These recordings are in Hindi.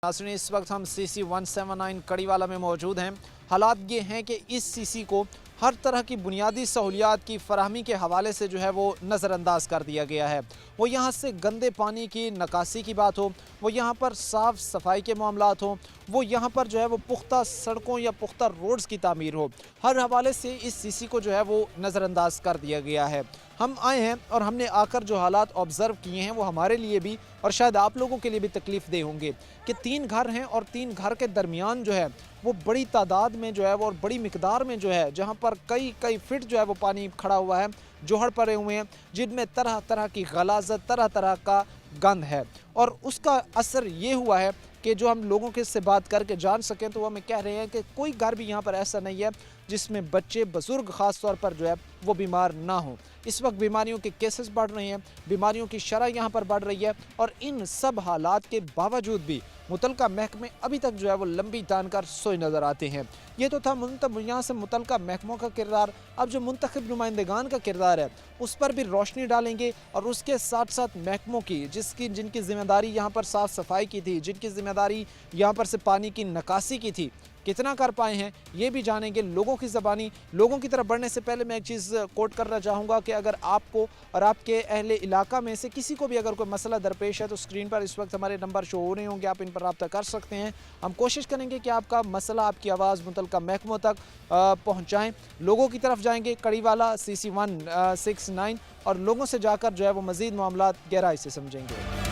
नाज़रीन, इस वक्त हम CC 179 कड़ीवाला में मौजूद हैं। हालात ये हैं कि इस CC को हर तरह की बुनियादी सहूलियात की फराहमी के हवाले से जो है वो नज़रअंदाज कर दिया गया है। वो यहाँ से गंदे पानी की निकासी की बात हो, वो यहाँ पर साफ़ सफाई के मामलात हों, वो यहाँ पर जो है वो पुख्ता सड़कों या पुख्ता रोड्स की तामीर हो, हर हवाले से इस CC को जो है वो नज़रअंदाज कर दिया गया है। हम आए हैं और हमने आकर जो हालात ऑब्ज़र्व किए हैं वो हमारे लिए भी और शायद आप लोगों के लिए भी तकलीफ़ दे होंगे कि 3 घर हैं और 3 घर के दरमियान जो है वो बड़ी तादाद में जो है वो और बड़ी मिकदार में जो है जहाँ पर कई फिट जो है वो पानी खड़ा हुआ है, जोहड़ पड़े हुए हैं जिनमें तरह तरह की गलाज़त, तरह तरह का गंद है। और उसका असर ये हुआ है कि जो हम लोगों के से बात करके जान सकें तो वो हमें कह रहे हैं कि कोई घर भी यहाँ पर ऐसा नहीं है जिसमें बच्चे बुज़ुर्ग ख़ास तौर पर जो है वो बीमार ना हो। इस वक्त बीमारियों के केसेस बढ़ रहे हैं, बीमारियों की शरह यहाँ पर बढ़ रही है और इन सब हालात के बावजूद भी मुतलका महकमे अभी तक जो है वो लंबी तान कर सोए नज़र आते हैं। ये तो था यहाँ से मुतलका महकमों का किरदार। अब जो मुंतखब नुमाइंदगान का किरदार है उस पर भी रोशनी डालेंगे और उसके साथ साथ महकमों की जिनकी ज़िम्मेदारी यहाँ पर साफ़ सफाई की थी, जिनकी ज़िम्मेदारी यहाँ पर से पानी की निकासी की थी, कितना कर पाए हैं ये भी जानेंगे लोगों की ज़बानी। लोगों की तरफ बढ़ने से पहले मैं एक चीज़ कोट करना चाहूँगा कि अगर आपको और आपके अहले इलाका में से किसी को भी अगर कोई मसला दरपेश है तो स्क्रीन पर इस वक्त हमारे नंबर शो हो रहे होंगे, आप इन पर रब्ता कर सकते हैं। हम कोशिश करेंगे कि आपका मसला, आपकी आवाज़ मुतलका महकमों तक पहुँचाएँ। लोगों की तरफ जाएँगे कड़ीवाला CC 169 और लोगों से जाकर जो है वो मज़ीद मामलात गहराई से समझेंगे।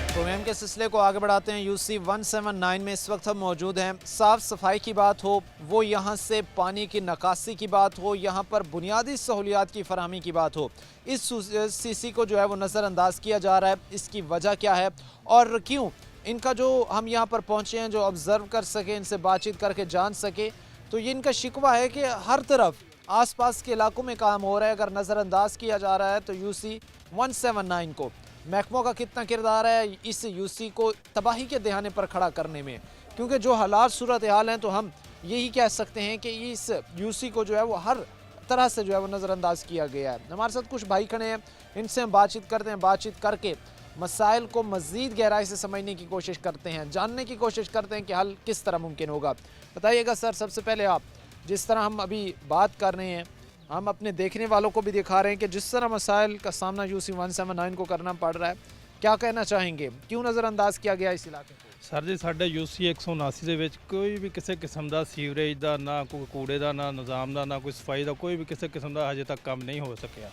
प्रोग्राम के सिलसिले को आगे बढ़ाते हैं। UC 179 में इस वक्त हम मौजूद हैं। साफ़ सफाई की बात हो, वो यहाँ से पानी की निकासी की बात हो, यहाँ पर बुनियादी सहूलियात की फराहमी की बात हो, इस CC को जो है वो नज़रअंदाज किया जा रहा है। इसकी वजह क्या है और क्यों इनका जो हम यहाँ पर पहुँचे हैं जो ऑब्ज़र्व कर सकें, इनसे बातचीत करके जान सके, तो ये इनका शिकवा है कि हर तरफ आसपास के इलाकों में काम हो रहा है। अगर नज़रअंदाज किया जा रहा है तो UC 179 को महकमों का कितना किरदार है इस UC को तबाही के दहाने पर खड़ा करने में, क्योंकि जो हालात सूरत हाल हैं तो हम यही कह सकते हैं कि इस UC को जो है वो हर तरह से जो है वो नज़रअंदाज किया गया है। हमारे साथ कुछ भाई खड़े हैं, इनसे हम बातचीत करते हैं, बातचीत करके मसाइल को मज़ीद गहराई से समझने की कोशिश करते हैं, जानने की कोशिश करते हैं कि हल किस तरह मुमकिन होगा। बताइएगा सर, सबसे पहले आप जिस तरह हम अभी बात कर रहे हैं, हम अपने देखने वालों को भी दिखा रहे हैं कि जिस तरह मसाइल का सामना UC 179 को करना पड़ रहा है, क्या कहना चाहेंगे, क्यों नज़रअंदाज किया गया इस इलाके को? सर जी, साढ़े UC 179 ਦੇ ਵਿੱਚ ਕੋਈ ਵੀ ਕਿਸੇ ਕਿਸਮ ਦਾ ਸੀਵਰੇਜ ਦਾ, ਨਾ ਕੋਈ ਕੂੜੇ ਦਾ, ਨਾ ਨਿਜ਼ਾਮ ਦਾ, ਨਾ ਕੋਈ ਸਫਾਈ ਦਾ, ਕੋਈ ਵੀ ਕਿਸੇ ਕਿਸਮ ਦਾ ਹਜੇ ਤੱਕ ਕੰਮ ਨਹੀਂ ਹੋ ਸਕਿਆ।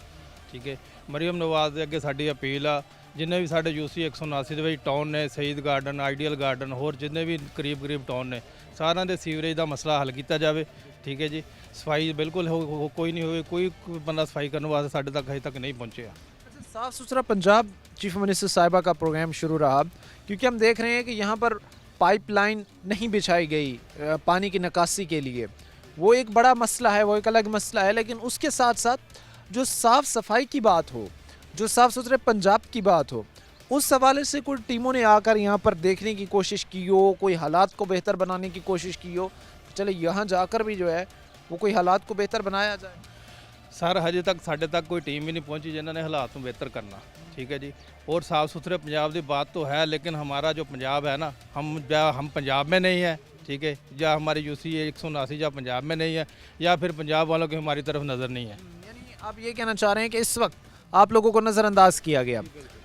ਠੀਕ ਹੈ, ਮਰੀਮ ਨਵਾਜ਼ ਦੇ ਅੱਗੇ ਸਾਡੀ ਅਪੀਲ ਆ, ਜਿੰਨੇ ਵੀ ਸਾਡੇ UC 179 ਦੇ ਵਿੱਚ ਟਾਊਨ ਨੇ, ਸ਼ਹੀਦ ਗਾਰਡਨ, ਆਈਡੀਅਲ ਗਾਰਡਨ, ਹੋਰ ਜਿੰਨੇ ਵੀ ਕਰੀਬ ਟਾਊਨ ਨੇ, ਸਾਰਿਆਂ ਦੇ ਸੀਵਰੇਜ ਦਾ ਮਸਲਾ ਹੱਲ ਕੀਤਾ ਜਾਵੇ। ठीक है जी, सफाई बिल्कुल कोई नहीं हुई, कोई बंदा सफाई करने वास्ते साढ़े तक अजे तक नहीं पहुँचे। अच्छा, साफ़ सुथरा पंजाब चीफ मिनिस्टर साहिबा का प्रोग्राम शुरू रहा क्योंकि हम देख रहे हैं कि यहाँ पर पाइपलाइन नहीं बिछाई गई पानी की निकासी के लिए। वो एक बड़ा मसला है, वो एक अलग मसला है, लेकिन उसके साथ साथ जो साफ़ सफाई की बात हो, जो साफ़ सुथरे पंजाब की बात हो, उस हवाले से कोई टीमों ने आकर यहाँ पर देखने की कोशिश की हो, कोई हालात को बेहतर बनाने की कोशिश की हो, चले यहाँ जाकर भी जो है वो कोई हालात को बेहतर बनाया जाए। सर हजे तक साढ़े तक कोई टीम भी नहीं पहुंची जिन्होंने हालात को बेहतर करना। ठीक है जी, और साफ़ सुथरे पंजाब की बात तो है, लेकिन हमारा जो पंजाब है ना, हम पंजाब में नहीं है। ठीक है, या हमारी UC 179 या पंजाब में नहीं है, या फिर पंजाब वालों की हमारी तरफ नज़र नहीं है। यानी आप ये कहना चाह रहे हैं कि इस वक्त आप लोगों को नज़रअंदाज किया गया।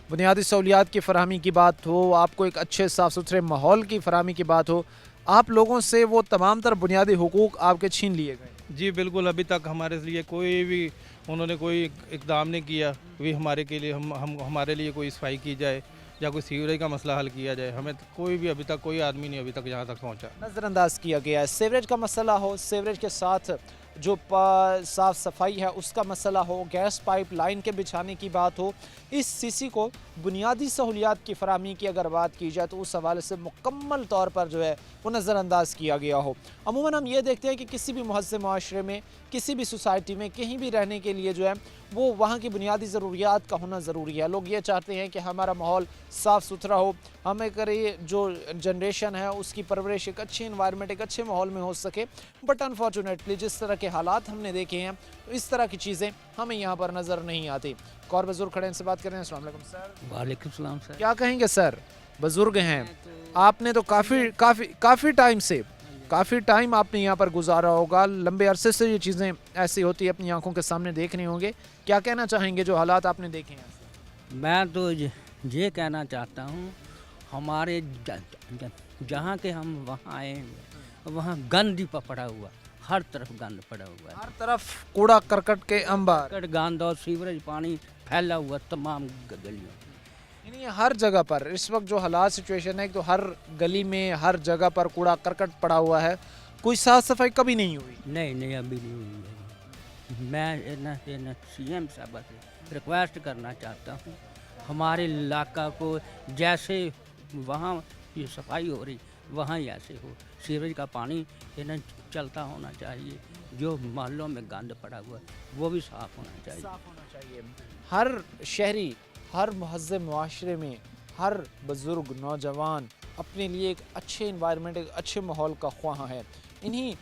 बुनियादी सहूलियात की फराहमी की बात हो, आपको एक अच्छे साफ़ सुथरे माहौल की फराहमी की बात हो, आप लोगों से वो तमाम तर बुनियादी हुकूक आपके छीन लिए गए। जी बिल्कुल, अभी तक हमारे लिए कोई भी उन्होंने कोई इकदाम नहीं किया भी हमारे के लिए हम हमारे लिए कोई सफाई की जाए या कोई सीवरेज का मसला हल किया जाए। हमें कोई भी अभी तक कोई आदमी नहीं अभी तक यहाँ तक पहुँचा। नज़रअंदाज किया गया है। सीवरेज का मसला हो, सीवरेज के साथ जो साफ़ सफाई है उसका मसला हो, गैस पाइप लाइन के बिछाने की बात हो, इस CC को बुनियादी सहूलियात की फराहमी की अगर बात की जाए तो उस हवाले से मुकम्मल तौर पर जो है वो नज़रअंदाज किया गया हो। अमूमन हम ये देखते हैं कि किसी भी मुहज़्ज़म माशरे में, किसी भी सोसाइटी में कहीं भी रहने के लिए जो है वो वहाँ की बुनियादी ज़रूरियात का होना ज़रूरी है। लोग ये चाहते हैं कि हमारा माहौल साफ़ सुथरा हो, हमें करे जो जनरेशन है उसकी परवरिश एक अच्छे इन्वायरमेंट, एक अच्छे माहौल में हो सके। बट अनफॉर्चुनेटली जिस तरह के हालात हमने देखे हैं, तो इस तरह की चीज़ें हमें यहाँ पर नज़र नहीं आती। एक और बुज़ुर्ग खड़े हैं, इनसे बात करें। अस्सलाम वालेकुम सर। वालेकुम सलाम सर। क्या कहेंगे सर? बुज़ुर्ग हैं, आपने तो काफ़ी टाइम आपने यहाँ पर गुजारा होगा, लंबे अरसे से ये चीज़ें ऐसी होती अपनी आंखों के सामने देख रहे होंगे। क्या कहना चाहेंगे जो हालात आपने देखे हैं? मैं तो ये कहना चाहता हूँ, हमारे जहाँ के हम वहाँ आए हैं, वहाँ गंद ही पड़ा हुआ, हर तरफ गंद पड़ा हुआ है। हर तरफ कूड़ा करकट के अंबार, कट गंद और सीवरेज पानी फैला हुआ तमाम गलियों। यानी हर जगह पर इस वक्त जो हालात सिचुएशन है, तो हर गली में हर जगह पर कूड़ा करकट पड़ा हुआ है, कोई साफ सफाई कभी नहीं हुई। नहीं अभी नहीं हुई है। मैं CM साहब से रिक्वेस्ट करना चाहता हूँ, हमारे इलाका को जैसे वहाँ ये सफाई हो रही वहाँ ही ऐसे हो, सीवरेज का पानी इन्हें चलता होना चाहिए, जो मोहल्लों में गंद पड़ा हुआ है वो भी साफ़ होना चाहिए। साफ होना चाहिए। हर शहरी, हर महज़्ज़ब मुआशरे में हर बुज़ुर्ग नौजवान अपने लिए एक अच्छे इन्वायरमेंट, एक अच्छे माहौल का ख्वाह है। इन्हीं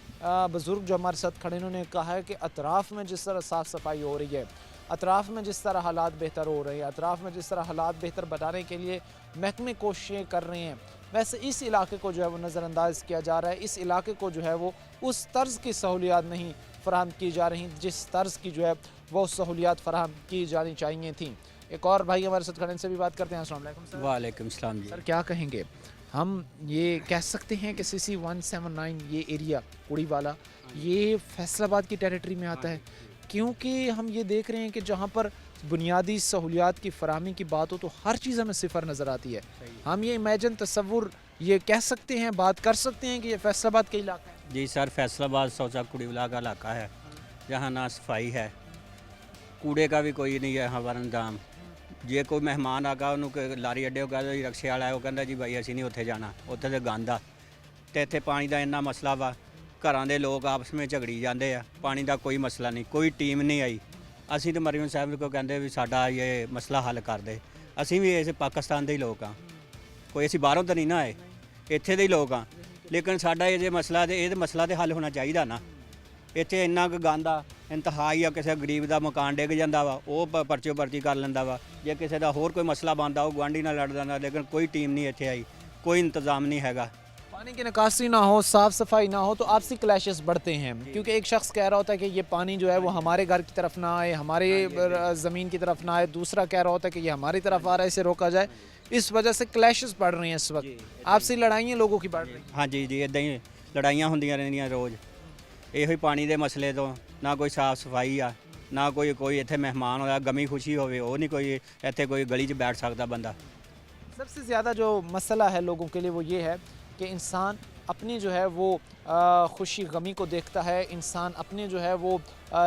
बुज़ुर्ग जो हमारे साथ खड़े, इन्होंने कहा है कि अतराफ़ में जिस तरह साफ़ सफाई हो रही है, अतराफ़ में जिस तरह हालात बेहतर हो रहे हैं, अतराफ़ में जिस तरह हालात बेहतर बनाने के लिए महकमे कोशिशें कर रहे हैं, वैसे इस इलाके को जो है वो नज़रअंदाज किया जा रहा है। इस इलाके को जो है वो उस तर्ज़ की सहूलियात नहीं फ़राहम की जा रही जिस तर्ज़ की जो है वो सहूलियात फ़राहम की जानी चाहिए थी। एक और भाई हमारे साथ खड़े, इनसे भी बात करते हैं। अस्सलाम वालेकुम सर। वालेकुम सलाम जी। सर क्या कहेंगे, हम ये कह सकते हैं कि CC 179 ये एरिया कुड़ी वाला ये फैसलाबाद की टेरिटरी में आता है? क्योंकि हम ये देख रहे हैं कि जहाँ पर बुनियादी सहूलियात की फराहमी की बात हो तो हर चीज़ हमें सिफर नज़र आती है। हम ये इमेजिन तसव्वुर ये कह सकते हैं, बात कर सकते हैं कि ये फैसलाबाद का इलाका है। जी सर, फैसलाबाद सौचा कुड़ीवाला का इलाका है, जहाँ ना सफाई है, कूड़े का भी कोई नहीं है हमारा इंतजाम। ਜੇ ਕੋਈ ਮਹਿਮਾਨ ਆਗਾ ਉਹਨੂੰ ਲਾਰੀ ਅੱਡੇ ਉਹ ਕਹਿੰਦਾ ਜੀ ਰਕਸ਼ੇ ਵਾਲਾ ਉਹ ਕਹਿੰਦਾ ਜੀ ਬਾਈ ਅਸੀਂ ਨਹੀਂ ਉੱਥੇ ਜਾਣਾ, ਉੱਥੇ ਤੇ ਗੰਦ ਆ। ਤੇ ਇੱਥੇ ਪਾਣੀ ਦਾ ਇੰਨਾ ਮਸਲਾ ਵਾ, ਘਰਾਂ ਦੇ ਲੋਕ ਆਪਸ ਵਿੱਚ ਝਗੜੀ ਜਾਂਦੇ ਆ, ਪਾਣੀ ਦਾ ਕੋਈ ਮਸਲਾ ਨਹੀਂ, ਕੋਈ ਟੀਮ ਨਹੀਂ ਆਈ। ਅਸੀਂ ਤੇ ਮਰੀਮ ਸਾਹਿਬ ਕੋ ਕਹਿੰਦੇ ਵੀ ਸਾਡਾ ਇਹ ਮਸਲਾ ਹੱਲ ਕਰ ਦੇ। ਅਸੀਂ ਵੀ ਇਸ ਪਾਕਿਸਤਾਨ ਦੇ ਹੀ ਲੋਕ ਆ, ਕੋਈ ਅਸੀਂ ਬਾਹਰੋਂ ਤਾਂ ਨਹੀਂ ਨਾ ਆਏ, ਇੱਥੇ ਦੇ ਹੀ ਲੋਕ ਆ। ਲੇਕਿਨ ਸਾਡਾ ਇਹ ਜੇ ਮਸਲਾ ਤੇ ਇਹ ਮਸਲਾ ਤੇ ਹੱਲ ਹੋਣਾ ਚਾਹੀਦਾ ਨਾ। ਇੱਥੇ ਇੰਨਾ ਕੁ ਗੰਦ ਆ, ਇੰਤਹਾ ਹੀ ਆ, ਕਿਸੇ ਗਰੀਬ ਦਾ ਮਕਾਨ ਡਿੱਗ ਜਾਂਦਾ ਵਾ ਉਹ ਪਰਚੀ ਕਰ ਲੈਂਦਾ ਵਾ। ਜੇ ਕਿਸੇ ਦਾ ਹੋਰ ਕੋਈ ਮਸਲਾ ਬਣਦਾ ਉਹ ਗੁਆਂਢੀ ਨਾਲ ਲੜ ਜਾਂਦਾ, ਲੇਕਿਨ ਕੋਈ ਟੀਮ ਨਹੀਂ ਇੱਥੇ ਆਈ, ਕੋਈ इंतज़ाम नहीं हैगा। पानी की निकासी ना हो, साफ़ सफाई ना हो तो आपसी क्लैशेस बढ़ते हैं, क्योंकि एक शख्स कह रहा होता है कि ये पानी जो है वो हमारे घर की तरफ ना आए, हमारे ज़मीन की तरफ ना आए, दूसरा कह रहा होता है कि ये हमारी तरफ आ रहा है, इसे रोका जाए। इस वजह से क्लैशेस बढ़ रही हैं इस वक्त, आपसी लड़ाइयाँ लोगों की बढ़ रही हैं। हाँ जी ਇੱਦਾਂ ਹੀ ਲੜਾਈਆਂ ਹੁੰਦੀਆਂ ਰਹਿੰਦੀਆਂ ਰੋਜ਼, ਇਹੋ ਹੀ ਪਾਣੀ ਦੇ ਮਸਲੇ ਤੋਂ। ਨਾ ਕੋਈ ਸਾਫ ਸਫਾਈ ਆ, ਨਾ ਕੋਈ ਇੱਥੇ ਮਹਿਮਾਨ ਹੋਇਆ ਗਮੀ ਖੁਸ਼ੀ ਹੋਵੇ, ਉਹ ਨਹੀਂ ਕੋਈ ਇੱਥੇ ਕੋਈ ਗਲੀ 'ਚ ਬੈਠ ਸਕਦਾ ਬੰਦਾ। सबसे ज़्यादा जो मसला है लोगों के लिए वो ये है कि इंसान अपनी जो है वो खुशी गमी को देखता है, इंसान अपने जो है वो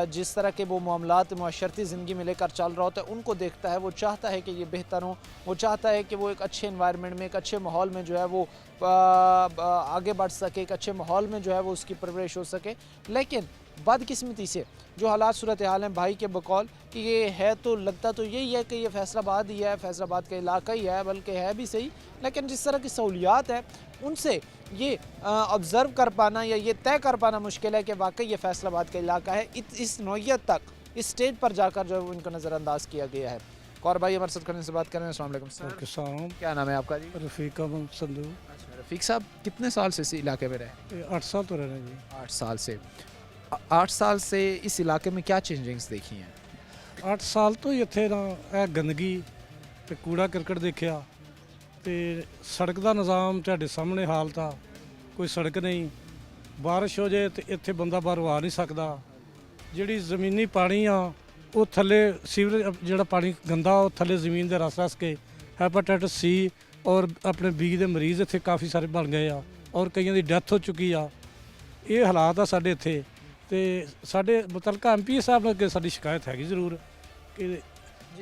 जिस तरह के वो मामलात मुआशरती ज़िंदगी में लेकर चल रहा होता है उनको देखता है। वो चाहता है कि ये बेहतर हो, वो चाहता है कि वो एक अच्छे इन्वायरमेंट में, एक अच्छे माहौल में जो है वो आगे बढ़ सके, एक अच्छे माहौल में जो है वो उसकी परवरिश हो सके। लेकिन बदकिस्मती से जो हालात सूरत हाल हैं भाई के बकौल कि ये है तो लगता तो यही है कि ये फैसलाबाद ही है, फैसलाबाद का इलाका ही है, बल्कि है भी सही, लेकिन जिस तरह की सहूलियात है उनसे ये ऑब्ज़र्व कर पाना या ये तय कर पाना मुश्किल है कि वाकई ये फैसलाबाद का इलाका है। इस नौयत तक, इस स्टेज पर जाकर जो है उनको नज़रअंदाज किया गया है। और भाई हमारे साथ करने से बात करें। अस्सलाम वालेकुम सर। किसान क्या नाम है आपका जी? रफ़ीक अहमद संधू। रफ़ीक साहब कितने साल से इस इलाके में रहे? 8 साल तो रह रहे जी। 8 साल से। 8 साल से इस इलाके में क्या चेंजिंग्स देखी हैं? 8 ਸਾਲ ਤੋਂ ਹੀ ਇੱਥੇ ਨਾ ਇਹ ਗੰਦਗੀ ਤੇ ਕੂੜਾ ਕਰਕਟ ਦੇਖਿਆ ਤੇ ਸੜਕ ਦਾ ਨਿਜ਼ਾਮ ਤੁਹਾਡੇ ਸਾਹਮਣੇ ਹਾਲਤ ਆ, ਕੋਈ ਸੜਕ ਨਹੀਂ, ਬਾਰਿਸ਼ ਹੋ ਜਾਏ ਤੇ ਇੱਥੇ ਬੰਦਾ ਬਾਹਰੋਂ ਆ ਨਹੀਂ ਸਕਦਾ। ਜਿਹੜੀ ਜ਼ਮੀਨੀ ਪਾਣੀ ਆ ਉਹ ਥੱਲੇ ਸੀਵਰੇਜ ਜਿਹੜਾ ਪਾਣੀ ਗੰਦਾ ਉਹ ਥੱਲੇ ਜ਼ਮੀਨ ਦੇ ਰਸ ਕੇ ਹੈਪਾਟਾਈਟਸ C ਔਰ ਆਪਣੇ B ਦੇ ਮਰੀਜ਼ ਇੱਥੇ ਕਾਫੀ ਸਾਰੇ ਬਣ ਗਏ ਆ ਔਰ ਕਈਆਂ ਦੀ ਡੈਥ ਹੋ ਚੁੱਕੀ ਆ। ਇਹ ਹਾਲਾਤ ਆ ਸਾਡੇ ਇੱਥੇ ਤੇ ਸਾਡੇ ਮੁਤਲਕਾ MP ਸਾਹਿਬ ਨਾਲ ਅੱਗੇ ਸਾਡੀ ਸ਼ਿਕਾਇਤ ਹੈਗੀ ਜ਼ਰੂਰ ਕਿ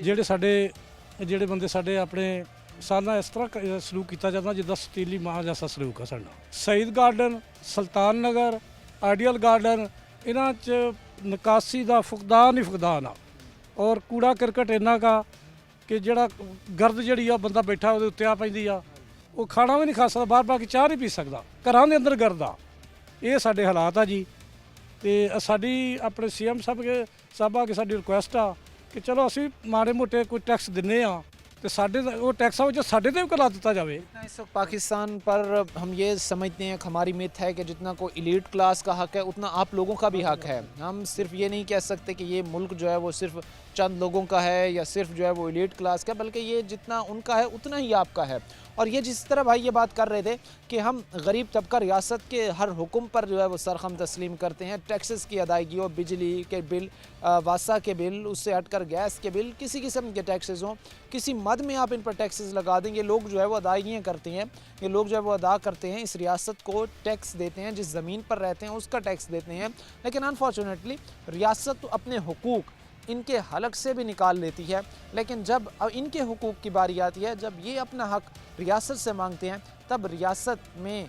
ਜਿਹੜੇ ਬੰਦੇ ਸਾਡੇ ਆਪਣੇ ਸਾਨਾ ਇਸ ਤਰ੍ਹਾਂ ਸਲੂਕ ਕੀਤਾ ਜਾਂਦਾ ਜਿੱਦਾਂ ਸਤੀਲੀ ਮਾਂ ਜੈਸਾ ਸਲੂਕ ਆ ਸਾਡਾ। ਸ਼ਹੀਦ ਗਾਰਡਨ, ਸੁਲਤਾਨ ਨਗਰ, ਆਈਡੀਅਲ ਗਾਰਡਨ, ਇਹਨਾਂ 'ਚ ਨਿਕਾਸੀ ਦਾ ਫੁਕਦਾਨ ਹੀ ਫੁਕਦਾਨ ਆ। ਔਰ ਕੂੜਾ ਕਰਕਟ ਇੰਨਾ ਕਾ ਕਿ ਜਿਹੜਾ ਗਰਦ ਜਿਹੜੀ ਆ ਬੰਦਾ ਬੈਠਾ ਉਹਦੇ ਉੱਤੇ ਆ ਪੈਂਦੀ ਆ, ਉਹ ਖਾਣਾ ਵੀ ਨਹੀਂ ਖਾ ਸਕਦਾ, ਬਾਹਰ ਬਾ ਕੇ ਚਾਹ ਨਹੀਂ ਪੀ ਸਕਦਾ, ਘਰਾਂ ਦੇ ਅੰਦਰ ਗਰਦ ਆ। ਇਹ ਸਾਡੇ ਹਾਲਾਤ ਆ ਜੀ। ਤੇ ਸਾਡੀ ਆਪਣੇ ਸੀਐਮ ਸਾਹਿਬ ਅੱਗੇ ਸਾਡੀ ਰਿਕੁਐਸਟ ਆ ਕਿ ਚਲੋ ਅਸੀਂ ਮਾੜੇ ਮੋਟੇ ਕੋਈ ਟੈਕਸ ਦਿੰਨੇ ਆ तो साढ़े वो टैक्स जो साढ़े ते करा दिता जाए। इस वक्त पाकिस्तान पर हम ये समझते हैं, हमारी मिथ है कि जितना कोई एलीट क्लास का हक है उतना आप लोगों का भी हक है। हम सिर्फ ये नहीं कह सकते कि ये मुल्क जो है वो सिर्फ चंद लोगों का है या सिर्फ जो है वो एलीट क्लास का, बल्कि ये जितना उनका है उतना ही आपका है। और ये जिस तरह भाई ये बात कर रहे थे कि हम गरीब तबका रियासत के हर हुक्म पर जो है वो सरखम तस्लीम करते हैं, टैक्सेस की अदायगी हो, बिजली के बिल, वासा के बिल, उससे हटकर गैस के बिल, किसी किस्म के टैक्सेस हों, किसी मद में आप इन पर टैक्सेस लगा देंगे, लोग जो है वो अदायगियाँ करते हैं, ये लोग जो है वो अदा करते हैं, इस रियासत को टैक्स देते हैं, जिस ज़मीन पर रहते हैं उसका टैक्स देते हैं। लेकिन अनफॉर्चुनेटली रियासत अपने हुकूक इनके हलक से भी निकाल लेती है। लेकिन जब इनके हुकूक की बारी आती है, जब ये अपना हक रियासत से मांगते हैं, तब रियासत में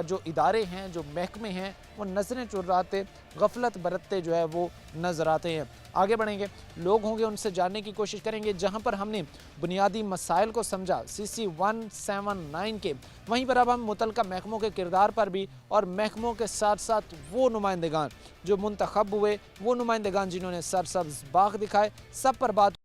जो इदारे हैं, जो महकमे हैं, वो नज़रें चुराते, गफलत बरतते जो है वो नज़र आते हैं। आगे बढ़ेंगे, लोग होंगे उनसे जानने की कोशिश करेंगे। जहां पर हमने बुनियादी मसाइल को समझा CC 179 के, वहीं पर अब हम मुतलका महकमों के किरदार पर भी और महकमों के साथ साथ वो नुमाइंदगान जो मुंतखब हुए, वो नुमाइंदगान जिन्होंने सरसब्ज बाग दिखाए, सब पर बात।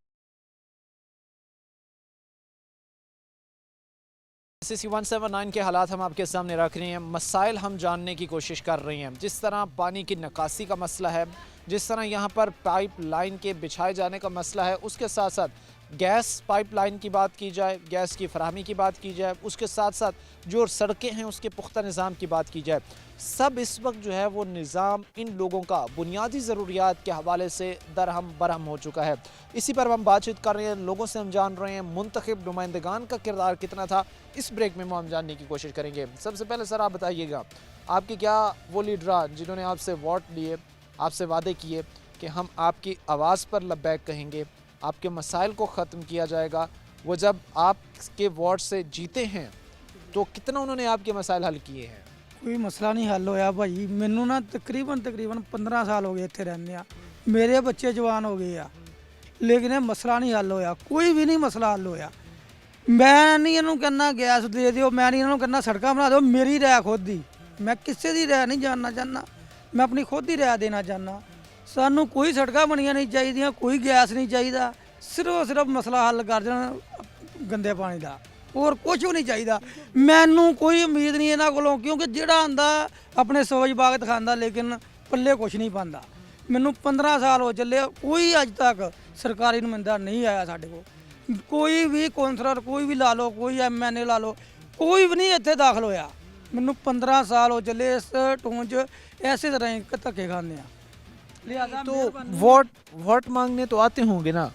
CC 179 के हालात हम आपके सामने रख रहे हैं, मसाइल हम जानने की कोशिश कर रहे हैं। जिस तरह पानी की निकासी का मसला है, जिस तरह यहाँ पर पाइप लाइन के बिछाए जाने का मसला है, उसके साथ साथ गैस पाइप लाइन की बात की जाए, गैस की फराहमी की बात की जाए, उसके साथ साथ जो सड़कें हैं उसके पुख्ता निज़ाम की बात की जाए, सब इस वक्त जो है वो निज़ाम इन लोगों का बुनियादी ज़रूरियात के हवाले से दरहम बरहम हो चुका है। इसी पर हम बातचीत कर रहे हैं, लोगों से हम जान रहे हैं मुंतखब नुमाइंदगान का किरदार कितना था। इस ब्रेक में हम जानने की कोशिश करेंगे। सबसे पहले सर आप बताइएगा, आपकी क्या वो लीडरान जिन्होंने आपसे वोट लिए, आपसे वादे किए कि हम आपकी आवाज़ पर लब्बैक कहेंगे, आपके मसाइल को ख़त्म किया जाएगा, वो जब आपके वोट से जीते हैं तो कितना उन्होंने आपके मसाइल हल किए हैं? कोई मसला नहीं हल होया भाई। मैनू ना तकरीबन 15 साल हो गए इत्थे रहने आ, मेरे बच्चे जवान हो गए आ, लेकिन ये मसला नहीं हल होया, कोई भी नहीं मसला हल होया। मैं नहीं इन्हों कहना गैस दे दिओ, मैं नहीं इन्हों कहना सड़कां बना दो, मेरी राय खुद दी, मैं किसी की राय नहीं जानना चाहना, मैं अपनी खुद ही राय देना चाहना। सानू कोई सड़कां बनिया नहीं चाहिए, कोई गैस नहीं चाहिए, सिर्फ मसला हल कर देना गंदे पानी का, और कुछ भी नहीं चाहिए। मैनू कोई उम्मीद नहीं इन्हों कोलों, क्योंकि जिहड़ा आंदा अपने सोच बाग दिखांदा लेकिन पल्ले कुछ नहीं पांदा। मैनू 15 साल हो चले, कोई अज तक सरकारी नुमाइंदा नहीं आया साडे कोल, कोई भी कौंसलर कोई भी ला लो, कोई MNA ला लो, कोई भी नहीं इत्थे दाखल होया। मैनू 15 साल हो चले इस टोन च ऐसे तरह धक्के खाने आ। लिहाजा तो वोट मांगने तो आते होंगे ना।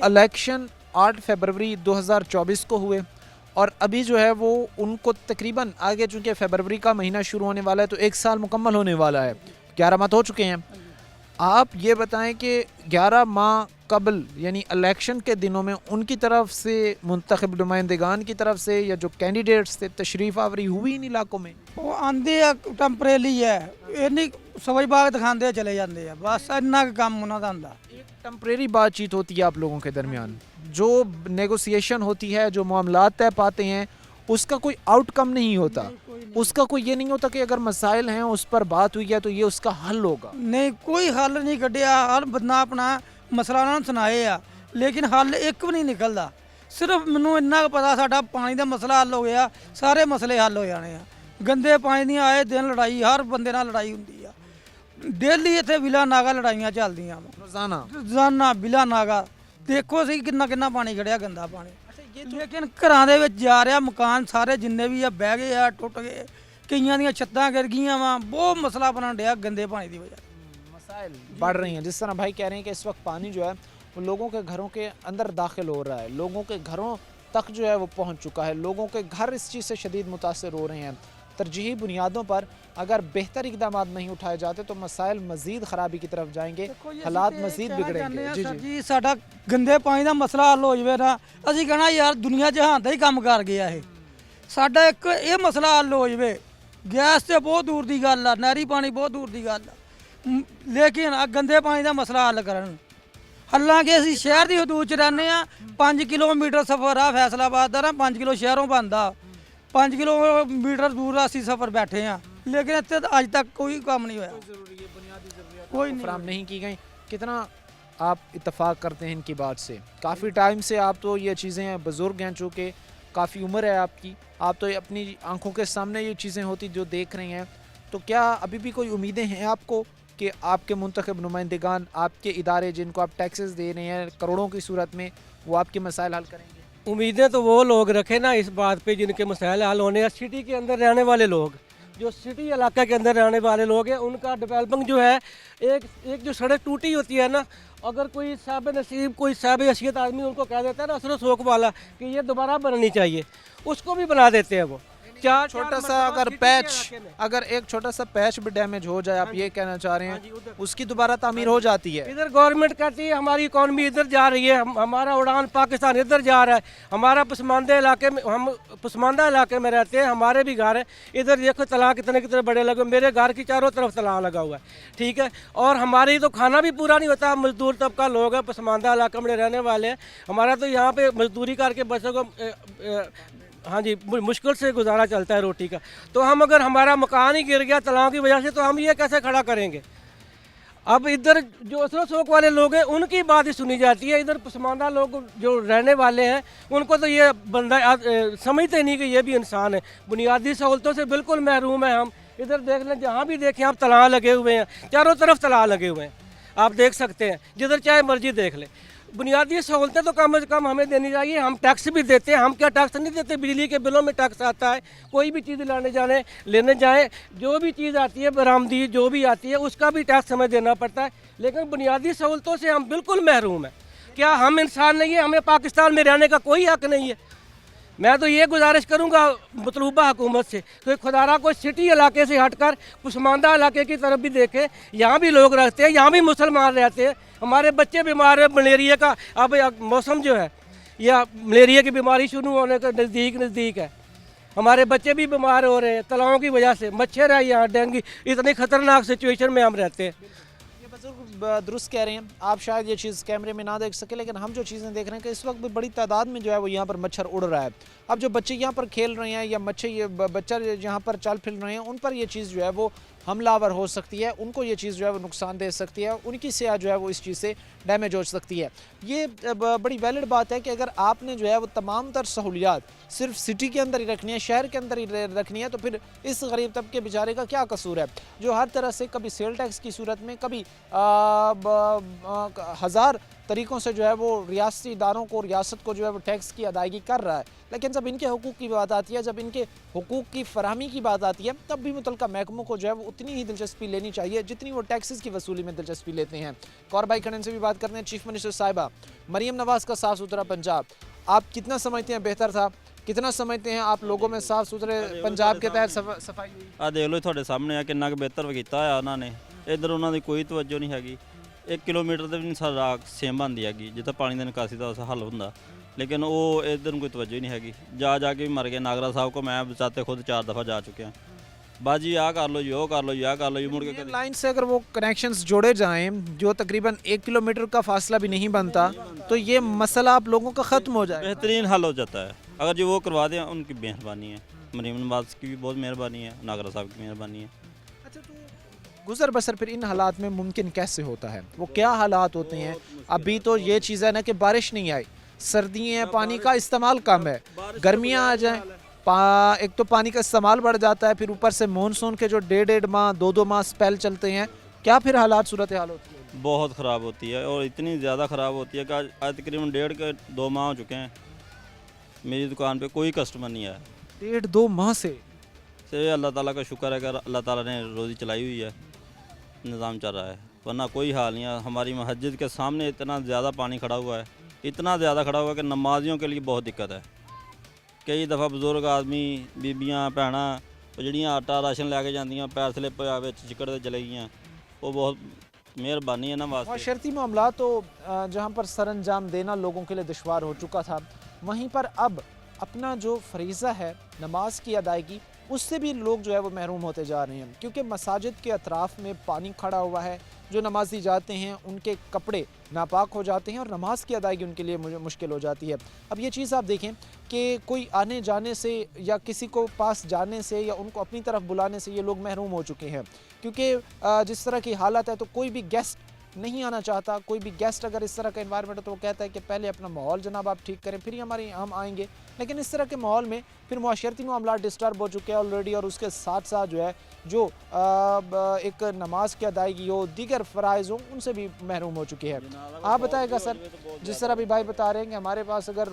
इलेक्शन 8 फरवरी 2024 को हुए और अभी जो है वो उनको तकरीबन आगे, चूँकि फरवरी का महीना शुरू होने वाला है तो 1 साल मुकम्मल होने वाला है, 11 माह हो चुके हैं। आप ये बताएं कि 11 माह कबल यानी इलेक्शन के दिनों में उनकी तरफ से, मुंतखब नुमाइंदगान की तरफ से या जो कैंडिडेट्स थे, तशरीफ आवरी हुई इन इलाकों में? वो आंदे टैंपरेली है, इन्नी सवज बाग दिखाते चले जाते हैं, बस इन्ना काम उन्होंने आंदा। एक टेम्परेरी बातचीत होती है आप लोगों के दरमियान, जो नेगोशिएशन होती है, जो मामलात तय पाते हैं, उसका कोई आउटकम नहीं होता, उसका कोई ये नहीं होता कि अगर मसाइल हैं उस पर बात हुई है तो ये उसका हल होगा। नहीं, कोई हल नहीं कढ़िया, हर बंदा अपना मसला उन्होंने सुनाए आ, लेकिन हल एक भी नहीं निकलता। सिर्फ मैनू इन्ना पता साडा पानी का मसला हल हो गया, सारे मसले हल हो जाने। गंदे पानी दी आए दिन लड़ाई, हर बंदे नाल लड़ाई हुंदी आ, डेली इत्थे बिला नागा लड़ाइयां चलदियां रोजाना बिला नागा। देखो सही किन्ना किन्ना पानी खड़िया, गंदा पानी। लेकिन घरां दे विच जा रहा, मकान सारे जिन्ने भी आ बह गए आ, टुट गए, कईयां दियां छत्तां गिर गईयां वा, बहुत मसला बन रहा गंदे पानी की वजह। मसाइल बढ़ रही हैं, जिस तरह भाई कह रहे हैं कि इस वक्त पानी जो है वो लोगों के घरों के अंदर दाखिल हो रहा है, लोगों के घरों तक जो है वो पहुंच चुका है, लोगों के घर इस चीज़ से शदीद मुतासर हो रहे हैं। तरजीही बुनियादों पर अगर बेहतर इकदाम नहीं उठाए जाते तो मसाइल मजीद खराबी की तरफ जाएंगे, हालात मजीद बिगड़ेंगे। जी जी, साडा गंदे पानी का मसला हल हो जाए ना, असीं कहना यार दुनिया जहान का ही काम कर गया है, साडा एक ये मसला हल हो जाए। गैस तो बहुत दूर की गल आ, नहरी पानी बहुत दूर की गल आ, लेकिन गंदे पानी का मसला हल करन। ਹਾਲਾਂਕਿ ਅਸੀਂ ਸ਼ਹਿਰ ਦੀ ਹਦੂਦ 'ਚ ਰਹਿੰਦੇ ਆ 5 ਕਿਲੋਮੀਟਰ ਸਫ਼ਰ ਆ ਫੈਸਲਾਬਾਦ ਦਾ ਨਾ 5 ਕਿਲੋ ਸ਼ਹਿਰੋਂ ਬਣਦਾ 5 ਕਿਲੋਮੀਟਰ ਦੂਰ ਅਸੀਂ ਸਫ਼ਰ ਬੈਠੇ ਆ ਲੇਕਿਨ ਇੱਥੇ ਤਾਂ ਅੱਜ ਤੱਕ ਕੋਈ ਕੰਮ ਨਹੀਂ ਹੋਇਆ कोई नहीं फराहम नहीं की गई। कितना आप इत्तेफाक करते हैं इनकी बात से? काफ़ी टाइम से आप तो ये चीज़ें बुज़ुर्ग हैं, चूँकि काफ़ी उम्र है आपकी, आप तो अपनी आंखों के सामने ये चीज़ें होती जो देख रही हैं, तो क्या अभी भी कोई उम्मीदें हैं आपको कि आपके मुंतखब नुमाइंदगान, आपके इदारे जिनको आप टैक्सेस दे रहे हैं करोड़ों की सूरत में, वो आपके मसाइल हल करेंगे? उम्मीदें तो वो लोग रखें ना इस बात पे जिनके मसाइल हल होने हैं। सिटी के अंदर रहने वाले लोग, जो सिटी इलाके के अंदर रहने वाले लोग हैं, उनका डेवलपमेंट जो है, एक जो सड़क टूटी होती है ना, अगर कोई साहब नसीब कोई साहब हैसियत आदमी उनको कह देता है ना असर शौक वाला कि ये दोबारा बननी चाहिए, उसको भी बना देते हैं वो। चार छोटा सा मरतबा अगर सिटी के पैच, इलाके में। अगर एक छोटा सा पैच भी डैमेज हो जाए, आप ये कहना चाह रहे हैं, उसकी दोबारा तामीर हो जाती है? इधर गवर्नमेंट कहती है हमारी इकॉनमी इधर जा रही है, हमारा उड़ान पाकिस्तान इधर जा रहा है, हमारा पसमानदा इलाके में, हम पसमानदा इलाके में रहते हैं, हमारे भी घर है इधर, देखो तलाक कितने कितने बड़े लगे, मेरे घर की चारों तरफ तलाक लगा हुआ है, ठीक है। और हमारी तो खाना भी पूरा नहीं होता, मजदूर तबका लोग हैं, पसमानदा इलाके में रहने वाले हैं, हमारा तो यहाँ पे मजदूरी करके बच्चों को हाँ जी मुश्किल से गुजारा चलता है रोटी का। तो हम अगर हमारा मकान ही गिर गया तलाक की वजह से, तो हम ये कैसे खड़ा करेंगे? अब इधर जो असर शौक वाले लोग हैं उनकी बात ही सुनी जाती है, इधर पसमानदा लोग जो रहने वाले हैं उनको तो ये बंदा समझते नहीं कि ये भी इंसान है। बुनियादी सहूलतों से बिल्कुल महरूम है हम। इधर देख लें, जहाँ भी देखें आप तलाक लगे हुए हैं, चारों तरफ तलाक लगे हुए हैं, आप देख सकते हैं, जिधर चाहे मर्जी देख लें। बुनियादी सहूलतें तो कम से कम हमें देनी चाहिए। हम टैक्स भी देते हैं, हम क्या टैक्स नहीं देते? बिजली के बिलों में टैक्स आता है, कोई भी चीज़ लेने जाए, जो भी चीज़ आती है बरामदी जो भी आती है उसका भी टैक्स हमें देना पड़ता है। लेकिन बुनियादी सहूलतों से हम बिल्कुल महरूम हैं। क्या हम इंसान नहीं है? हमें पाकिस्तान में रहने का कोई हक नहीं है? मैं तो ये गुजारिश करूंगा मतलूबा हुकूमत से कि खुदारा कोई सिटी इलाके से हटकर पसमानदा इलाके की तरफ भी देखें। यहाँ भी लोग रहते हैं, यहाँ भी मुसलमान रहते हैं, हमारे बच्चे बीमार हैं। मलेरिया का अब मौसम जो है, या मलेरिया की बीमारी शुरू होने के नज़दीक है, हमारे बच्चे भी बीमार हो रहे हैं तलाओं की वजह से। मच्छर है यहाँ, डेंगू, इतनी ख़तरनाक सिचुएशन में हम रहते हैं। ये बुजुर्ग दुरुस्त कह रहे हैं, आप शायद ये चीज़ कैमरे में ना देख सके, लेकिन हम जो चीज़ें देख रहे हैं कि इस वक्त भी बड़ी तादाद में जो है वो यहाँ पर मच्छर उड़ रहा है। अब जो बच्चे यहाँ पर खेल रहे हैं या बच्चा यहाँ पर चल फिर रहे हैं, उन पर ये चीज़ जो है वो हमलावर हो सकती है, उनको ये चीज़ जो है वो नुकसान दे सकती है, उनकी सेहत जो है वो इस चीज़ से डैमेज हो सकती है। ये बड़ी वैलिड बात है कि अगर आपने जो है वो तमाम तर सहूलियात सिर्फ सिटी के अंदर ही रखनी है, शहर के अंदर ही रखनी है, तो फिर इस गरीब तबके बेचारे का क्या कसूर है, जो हर तरह से कभी सेल टैक्स की सूरत में, कभी हज़ार तरीक़ों से जो है वो रियासती इदारों को, रियासत को जो है वो टैक्स की अदायगी कर रहा है। लेकिन जब इनके हुकूक की बात आती है, जब इनके हुकूक की फराहमी की बात आती है, तब भी मुतल्लिका महकमों को जो है वो उतनी ही दिलचस्पी लेनी चाहिए जितनी वो टैक्सेस की वसूली में दिलचस्पी लेते हैं। और भाई खड़न से भी बात करते हैं। चीफ मिनिस्टर साहिबा मरीम नवाज़ का साफ़ सुथरा पंजाब, आप कितना समझते हैं बेहतर था? कितना समझते हैं आप लोगों में साफ़ सुथरे पंजाब के तहत सफाई हुई? ਆ ਦੇਖ ਲਓ ਤੁਹਾਡੇ ਸਾਹਮਣੇ ਆ ਕਿੰਨਾ ਕੁ ਬਿਹਤਰ ਕੀਤਾ ਆ ਉਹਨਾਂ ਨੇ। ਇੱਧਰ ਉਹਨਾਂ ਦੀ ਕੋਈ ਤਵੱਜੋ ਨਹੀਂ ਹੈਗੀ। 1 ਕਿਲੋਮੀਟਰ ਦੇ ਵੀ ਨਹੀਂ ਸਾਰਾ ਸੇਮ ਬਣਦੀ ਹੈਗੀ ਜਿੱਥੇ ਪਾਣੀ ਦੀ ਨਿਕਾਸੀ ਦਾ ਹੱਲ ਹੁੰਦਾ, लेकिन वो इधर कोई तवज्जो ही नहीं हैगी। जा के भी मर गए। नागरा साहब को मैं बचाते खुद 4 दफ़ा जा चुके हैं। बाजी आ कर लो जी, वो कर लो जी, आ कर लो जी, मुड़ के लाइन से अगर वो कनेक्शंस जोड़े जाएं जो तकरीबन 1 किलोमीटर का फासला भी नहीं बनता, तो ये मसला आप लोगों का ख़त्म हो जाए, बेहतरीन हल हो जाता है। अगर जो वो करवा दें उनकी मेहरबानी है, मरीम नवाज़ की भी बहुत मेहरबानी है, नागरा साहब की मेहरबानी है। अच्छा, तो गुजर बसर फिर इन हालात में मुमकिन कैसे होता है? वो क्या हालात होते हैं? अभी तो ये चीज़ है ना कि बारिश नहीं आई, सर्दियाँ हैं, पानी का इस्तेमाल कम है, गर्मियाँ आ जाएँ, एक तो पानी का इस्तेमाल बढ़ जाता है, फिर ऊपर से मानसून के जो 1.5 माह 2 माह स्पेल चलते हैं, क्या फिर हालात सूरत हाल होती है? बहुत ख़राब होती है, और इतनी ज़्यादा ख़राब होती है कि आज तकरीबन 1.5 माह हो चुके हैं, मेरी दुकान पे कोई कस्टमर नहीं आया। 1.5 माह से अल्लाह ताला का शुक्र है कि अल्लाह ताला ने रोज़ी चलाई हुई है, निज़ाम चल रहा है, वरना कोई हाल नहीं है। हमारी मस्जिद के सामने इतना ज़्यादा पानी खड़ा हुआ है, इतना ज़्यादा खड़ा हुआ है कि नमाजियों के लिए बहुत दिक्कत है। कई दफ़ा बुजुर्ग आदमी, बीबियाँ, भैणां ਜਿਹੜੀਆਂ आटा राशन लैके जांदियां पैर स्लिप होया विच चिकड़ते चले गई, वो बहुत मेहरबानी है ना वास्ते। माशरती मामला तो जहाँ पर सरअंजाम देना लोगों के लिए दुश्वार हो चुका था, वहीं पर अब अपना जो फरीज़ा है नमाज की अदायगी उससे भी लोग जो है वो महरूम होते जा रहे हैं, क्योंकि मसाजिद के अतराफ़ में पानी खड़ा हुआ है। जो नमाजी जाते हैं उनके कपड़े नापाक हो जाते हैं और नमाज की अदायगी उनके लिए मुश्किल हो जाती है। अब ये चीज़ आप देखें कि कोई आने जाने से या किसी को पास जाने से या उनको अपनी तरफ बुलाने से ये लोग महरूम हो चुके हैं, क्योंकि जिस तरह की हालत है तो कोई भी गेस्ट नहीं आना चाहता। कोई भी गेस्ट अगर इस तरह का एनवायरनमेंट है तो वो कहता है कि पहले अपना माहौल जनाब आप ठीक करें फिर ही हम आएंगे। लेकिन इस तरह के माहौल में फिर मुआशरती मामला डिस्टर्ब हो चुके हैं ऑलरेडी, और उसके साथ साथ जो है जो एक नमाज की अदायगी हो, दीगर फ़राइज़ हो, उनसे भी महरूम हो चुके हैं। आप बताएगा सर, जिस तरह भी भाई बता रहे हैं कि हमारे पास अगर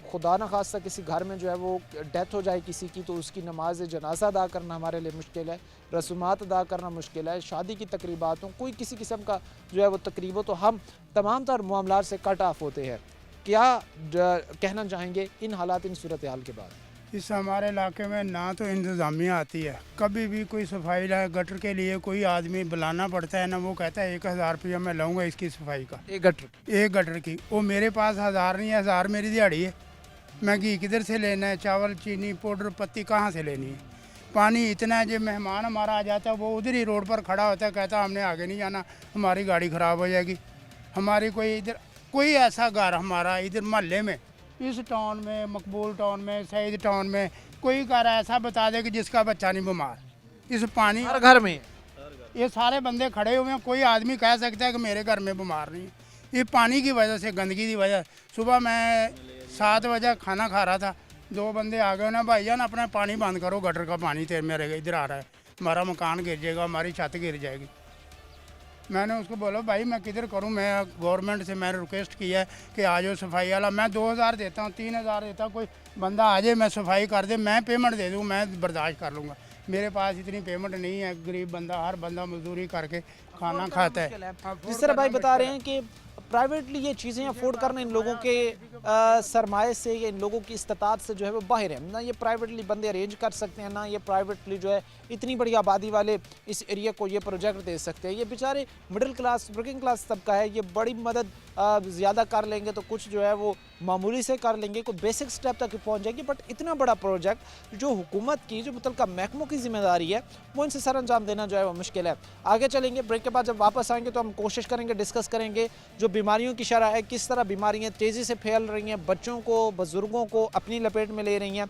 खुदा न खास्ता किसी घर में जो है वो डेथ हो जाए किसी की, तो उसकी नमाज जनाजा अदा करना हमारे लिए मुश्किल है, रसूमात अदा करना मुश्किल है। शादी की तकरीबात हो, कोई किसी किस्म का जो है वो तकरीब हो, तो हम तमाम तर मामलात से कट ऑफ होते हैं। क्या कहना चाहेंगे इन हालात, इन सूरत हाल के बाद? इस हमारे इलाके में ना तो इंतज़ामिया आती है, कभी भी कोई सफाई गटर के लिए कोई आदमी बुलाना पड़ता है ना, वो कहता है 1000 रुपया मैं लूँगा इसकी सफाई का, एक गटर की। वो मेरे पास 1000 नहीं है, 1000 मेरी दिहाड़ी है, मैं घी किधर से लेना है, चावल चीनी पाउडर पत्ती कहाँ से लेनी है। पानी इतना है, जो मेहमान हमारा आ जाता है वो उधर ही रोड पर खड़ा होता है, कहता है हमने आगे नहीं जाना, हमारी गाड़ी ख़राब हो जाएगी। हमारी कोई ऐसा घर हमारा इधर मोहल्ले में, इस टाउन में, मकबूल टाउन में, सईद टाउन में कोई घर ऐसा बता दे कि जिसका बच्चा नहीं बीमार। इस पानी हर घर में ये सारे बंदे खड़े हुए हैं, कोई आदमी कह सकता है कि मेरे घर में बीमार नहीं है। ये पानी की वजह से, गंदगी की वजह। सुबह मैं 7 बजे खाना खा रहा था, 2 बंदे आ गए ना, भाईजान अपना पानी बंद करो, गटर का पानी तेरे मेरे इधर आ रहा है, हमारा मकान गिर जाएगा, हमारी छत गिर जाएगी। मैंने उसको बोला भाई मैं किधर करूं, मैं गवर्नमेंट से मैंने रिक्वेस्ट किया है कि आ जाओ सफाई वाला, मैं 2000 देता हूं, 3000 देता हूं, कोई बंदा आ जाए मैं सफाई कर दे, मैं पेमेंट दे दूं, मैं बर्दाश्त कर लूँगा। मेरे पास इतनी पेमेंट नहीं है, गरीब बंदा, हर बंदा मजदूरी करके खाना खाता है। जिस तरह भाई बता रहे हैं कि प्राइवेटली ये चीज़ें अफोर्ड करना इन लोगों के सरमाए से या इन लोगों की इस्तात से जो है वो बाहर है ना। ये प्राइवेटली बंदे अरेंज कर सकते हैं ना, ये प्राइवेटली जो है इतनी बड़ी आबादी वाले इस एरिया को ये प्रोजेक्ट दे सकते हैं। ये बेचारे मिडिल क्लास, वर्किंग क्लास तबका है, ये बड़ी मदद ज़्यादा कर लेंगे तो कुछ जो है वो मामूली से कर लेंगे, कोई बेसिक स्टेप तक पहुँच जाएगी। बट इतना बड़ा प्रोजेक्ट जो हुकूमत की, जो मुतल्लिका महकमों की जिम्मेदारी है, वो इनसे सर अंजाम देना जो है वो मुश्किल है। आगे चलेंगे, ब्रेक के बाद जब वापस आएंगे तो हम कोशिश करेंगे, डिस्कस करेंगे जो बीमारियों की शरह है, किस तरह बीमारियाँ तेज़ी से फैल रही हैं, बच्चों को, बुजुर्गों को अपनी लपेट में ले रही हैं।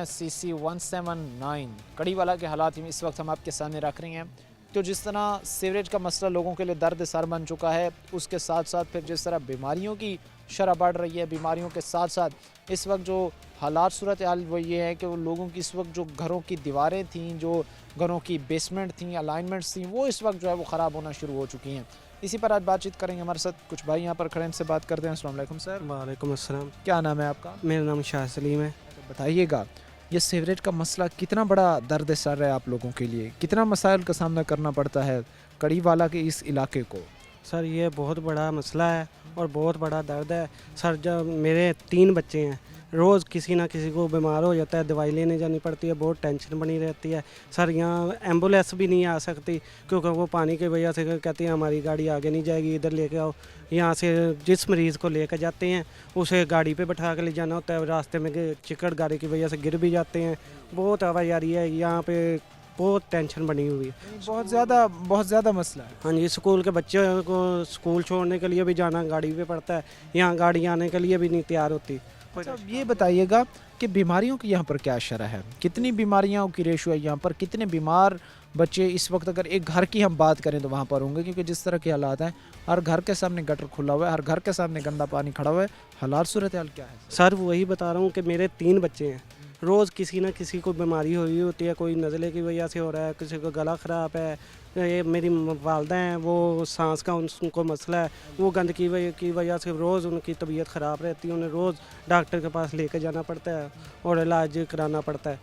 CC 179 कड़ीवाला के हालात इस वक्त हम आपके सामने रख रहे हैं। तो जिस तरह सीवरेज का मसला लोगों के लिए दर्द सर बन चुका है, उसके साथ साथ फिर जिस तरह बीमारियों की शरह बढ़ रही है, बीमारियों के साथ साथ इस वक्त जो हालात सूरत हाल वो ये है कि वो लोगों की इस वक्त जो घरों की दीवारें थीं, जो घरों की बेसमेंट थी, अलाइनमेंट्स थी, वो इस वक्त जो है वो ख़राब होना शुरू हो चुकी हैं। इसी पर आज बातचीत करेंगे। हमारे साथ कुछ भाई यहाँ पर खड़े, इनसे बात करते हैं। अस्सलाम वालेकुम सर। वालेकुम अस्सलाम। क्या नाम है आपका? मेरा नाम शाह सलीम है। तो बताइएगा, ये सीवरेज का मसला कितना बड़ा दर्द सर है आप लोगों के लिए, कितना मसाइल का सामना करना पड़ता है कड़ीवाला के इस इलाके को? सर ये बहुत बड़ा मसला है और बहुत बड़ा दर्द है सर। जब मेरे 3 बच्चे हैं, रोज़ किसी ना किसी को बीमार हो जाता है, दवाई लेने जानी पड़ती है, बहुत टेंशन बनी रहती है सर। यहाँ एम्बुलेंस भी नहीं आ सकती क्योंकि वो पानी की वजह से कहती हैं हमारी गाड़ी आगे नहीं जाएगी, इधर लेके आओ। यहाँ से जिस मरीज़ को लेकर जाते हैं उसे गाड़ी पे बैठा कर ले जाना होता है, रास्ते में चिकड़ गाड़ी की वजह से गिर भी जाते हैं। बहुत आवाजाही है यहाँ पे, बहुत टेंशन बनी हुई है, बहुत ज़्यादा मसला है। हाँ जी, स्कूल के बच्चे को स्कूल छोड़ने के लिए भी जाना गाड़ी पे पड़ता है, यहाँ गाड़ी आने के लिए भी नहीं तैयार होती। अच्छा, ये बताइएगा कि बीमारियों की यहाँ पर क्या शरह है, कितनी बीमारियों की रेशो है यहाँ पर, कितने बीमार बच्चे इस वक्त अगर एक घर की हम बात करें तो वहाँ पर होंगे? क्योंकि जिस तरह के हालात हैं, हर घर के सामने गटर खुला हुआ है, हर घर के सामने गंदा पानी खड़ा हुआ है, हालात सूरत हाल क्या है? सर वही बता रहा हूँ कि मेरे 3 बच्चे हैं, रोज़ किसी ना किसी को बीमारी हुई होती है, कोई नज़ले की वजह से हो रहा है, किसी को गला ख़राब है। ये मेरी वालदा हैं, वो सांस का उनको मसला है, वो गंदगी की वजह से रोज़ उनकी तबीयत ख़राब रहती है, उन्हें रोज़ डॉक्टर के पास लेकर जाना पड़ता है और इलाज कराना पड़ता है।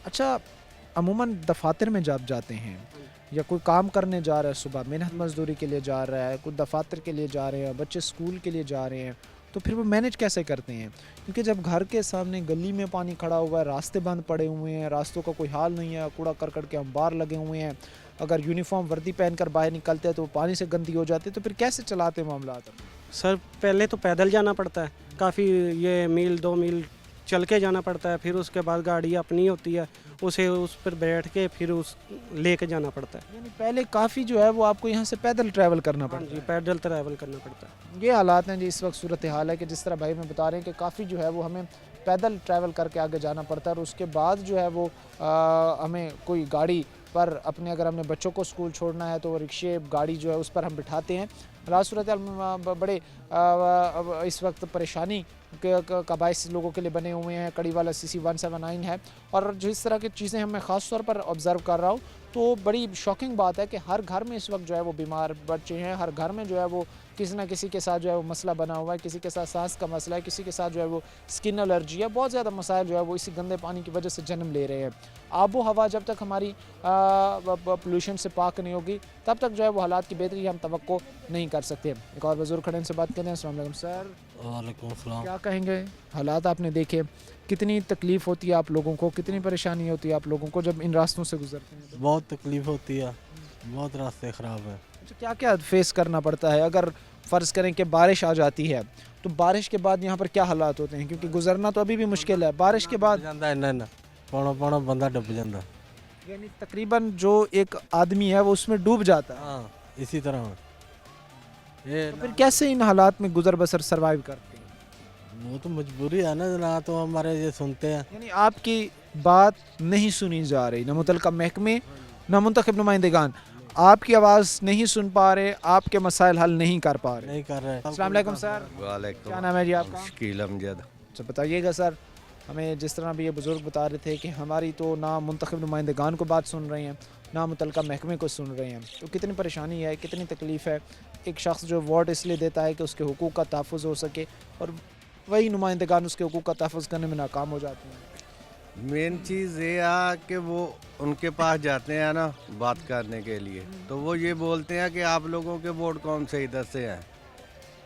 अच्छा, अमूमन दफातर में जब जाते हैं या कोई काम करने जा रहा है, सुबह मेहनत मजदूरी के लिए जा रहा है, कोई दफातर के लिए जा रहे हैं, बच्चे स्कूल के लिए जा रहे हैं, तो फिर वो मैनेज कैसे करते हैं? क्योंकि जब घर के सामने गली में पानी खड़ा हुआ है, रास्ते बंद पड़े हुए हैं, रास्तों का कोई हाल नहीं है, कूड़ा करकट के अंबार लगे हुए हैं, अगर यूनिफॉर्म वर्दी पहनकर बाहर निकलते हैं तो वो पानी से गंदी हो जाती है, तो फिर कैसे चलाते हैं मामला? सर पहले तो पैदल जाना पड़ता है, काफ़ी ये मील 2 मील चल के जाना पड़ता है, फिर उसके बाद गाड़ी अपनी होती है, उसे उस पर बैठ के फिर उस लेके जाना पड़ता है। यानी पहले काफ़ी जो है वो आपको यहाँ से पैदल ट्रैवल करना हाँ पड़ता जी, पैदल ट्रैवल करना पड़ता है। ये हालात हैं जी इस वक्त सूरत हाल है कि जिस तरह भाई में बता रहे हैं कि काफ़ी जो है वो हमें पैदल ट्रैवल करके आगे जाना पड़ता है और उसके बाद जो है वो हमें कोई गाड़ी पर अपने अगर हमने बच्चों को स्कूल छोड़ना है तो वो रिक्शे गाड़ी जो है उस पर हम बिठाते हैं। हालात सूरत हाल में बड़े इस वक्त परेशानी का बायस लोगों के लिए बने हुए हैं। कड़ी वाला CC 179 है और जिस तरह की चीज़ें हमें ख़ास तौर पर ऑब्ज़र्व कर रहा हूँ तो बड़ी शॉकिंग बात है कि हर घर में इस वक्त जो है वो बीमार बच्चे हैं, हर घर में जो है वो किसी ना किसी के साथ जो है वो मसला बना हुआ है, किसी के साथ सांस का मसला है, किसी के साथ जो है वो स्किन एलर्जी है। बहुत ज़्यादा मसाइल जो है वो इसी गंदे पानी की वजह से जन्म ले रहे हैं। आबो हवा जब तक हमारी पोल्यूशन से पाक नहीं होगी तब तक जो है वो हालात की बेहतरी हम तवक्को नहीं कर सकते। एक और बुजुर्ग खड़े, इनसे बात करें। अस्सलाम वालेकुम सर। वालेकुम अस्सलाम। क्या कहेंगे, हालात आपने देखे, कितनी तकलीफ़ होती है आप लोगों को, कितनी परेशानी होती है आप लोगों को जब इन रास्तों से गुजरते हैं? बहुत तकलीफ़ होती है, बहुत रास्ते ख़राब है। अच्छा, क्या क्या फेस करना पड़ता है? अगर फ़र्ज़ करें कि बारिश आ जाती है तो बारिश के बाद यहाँ पर क्या हालात होते हैं? क्योंकि गुजरना तो अभी भी मुश्किल है, बारिश के बाद ਜਾਂਦਾ ਇੰਨਾ पौना बंदा डूब ਜਾਂਦਾ। यानी तकरीबन जो एक आदमी है वो उसमें डूब जाता है। हाँ, इसी तरह ये तो फिर कैसे इन हालात में गुजर बसर सर्वाइव करते हैं? वो तो मजबूरी है ना तो हमारे ये सुनते हैं। यानी आपकी बात नहीं सुनी जा रही, ना मुतलका महकमे ना मुंतखब नुमाइंदेगान आपकी आवाज़ नहीं सुन पा रहे, आपके मसाइल हल नहीं कर पा रहे। नहीं कर रहे। अस्सलाम वालेकुम सर। वालेकुम। क्या नाम है जी आपका? शकील अमजद। अच्छा बताइएगा सर, हमें जिस तरह भी ये बुज़ुर्ग बता रहे थे कि हमारी तो ना मुंतखब नुमाइंदेगान को बात सुन रहे हैं ना मुतलका महकमे को सुन रहे हैं, तो कितनी परेशानी है, कितनी तकलीफ़ है। एक शख्स जो वोट इसलिए देता है कि उसके हुकूक का तहफ़्फ़ुज़ हो सके और वही नुमाइंदेगान उसके हुकूक का तहफ़्फ़ुज़ करने में नाकाम हो जाते हैं। मेन चीज़ ये है कि वो उनके पास जाते हैं ना बात करने के लिए, तो वो ये बोलते हैं कि आप लोगों के वोट कौन से इधर से हैं,